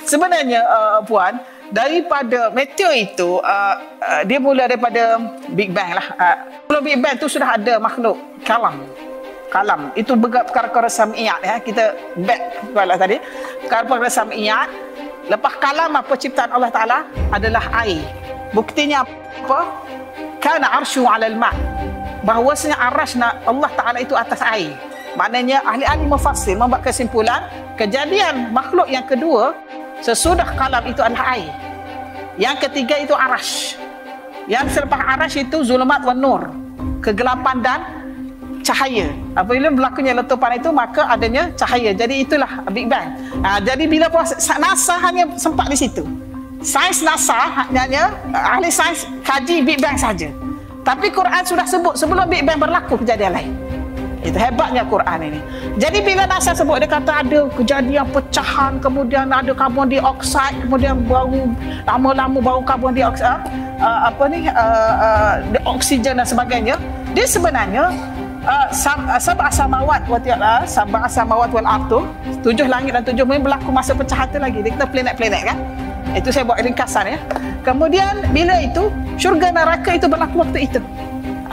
Sebenarnya Puan, daripada meteor itu dia mula daripada Big Bang lah. Sebelum Big Bang tu sudah ada makhluk kalam. Kalam itu perkara-perkara sam'iyat ya. Kita back kepada tadi. Perkara-perkara sam'iyat. Lepas kalam apa ciptaan Allah Taala adalah air. Buktinya apa? Kana arsyu 'alal ma'. Bahawasanya arasy Allah Taala itu atas air. Maknanya ahli-ahli mufassir membuat kesimpulan kejadian makhluk yang kedua sesudah kalam itu adalah air. Yang ketiga itu arash. Yang selepas arash itu zulumat wan nur, kegelapan dan cahaya. Apabila berlakunya letupan itu maka adanya cahaya. Jadi itulah Big Bang. Jadi bila NASA hanya sempat di situ. Sains NASA hanya ahli sains kaji Big Bang saja. Tapi Quran sudah sebut sebelum Big Bang berlaku kejadian lain. Itu hebatnya Quran ini. Jadi bila NASA sebut, dia kata ada kejadian pecahan, kemudian ada karbon dioksida, kemudian baru lama-lama baru karbon dioksida, oksigen dan sebagainya. Dia sebenarnya sab'a samawat wa ta'ala, sab'a samawat wal ardh, 7 langit dan 7 bumi berlaku masa pecahan tu lagi. Dia kata planet-planet kan. Itu saya buat ringkasan ya. Kemudian bila itu syurga neraka itu berlaku waktu itu.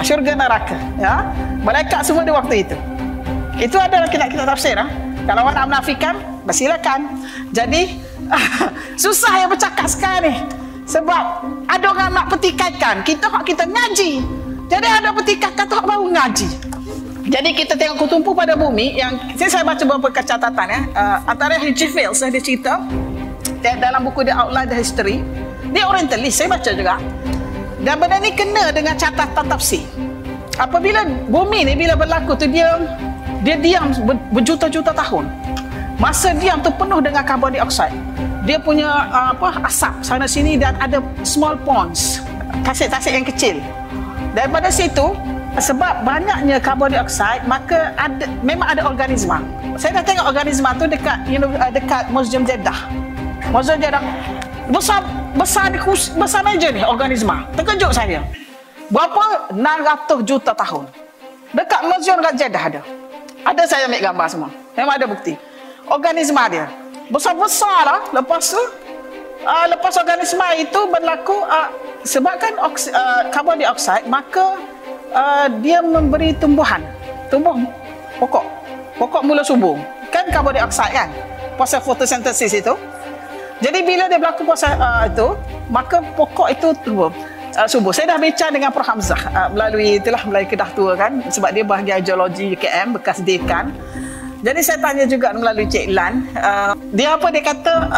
Syurga neraka ya, malaikat semua di waktu itu. Itu ada kita tafsir Kalau awak nak menafikan, bersilakan. Jadi susah yang bercakap sekarang ni. Sebab ada orang nak petikaikan kita ngaji. Jadi ada petikaikan tu baru ngaji. Jadi kita tengok kutumpu pada bumi yang saya baca beberapa catatan ya. Antara H.G. Wells dia cerita dalam buku dia Outline the History. Dia orientalis, saya baca juga. Dan benda ni kena dengan catatan tafsir. Apabila bumi ni bila berlaku tu dia diam berjuta-juta tahun. Masa diam tu penuh dengan karbon dioksida. Dia punya asap sana sini dan ada small ponds, tasik-tasik yang kecil. Daripada situ sebab banyaknya karbon dioksida maka memang ada organisma. Saya dah tengok organisma tu dekat Museum Jeddah. Museum Jeddah besar meja ni organisma. Terkejut saya. Berapa? 600 juta tahun. Dekat museum dekat Jeddah ada. Ada saya ambil gambar semua. Memang ada bukti. Organisma dia besar-besar lah. Lepas tu lepas organisma itu berlaku sebabkan karbon dioksida maka dia memberi tumbuh pokok mula subur. Kan karbon dioksida kan? Proses fotosintesis itu. Jadi bila dia berlaku proses itu, maka pokok itu subur. Saya dah bincang dengan Prof Hamzah melalui Kedah Tua kan, sebab dia bahagian geologi UKM, bekas dekan. Jadi saya tanya juga melalui Cik Lan, dia kata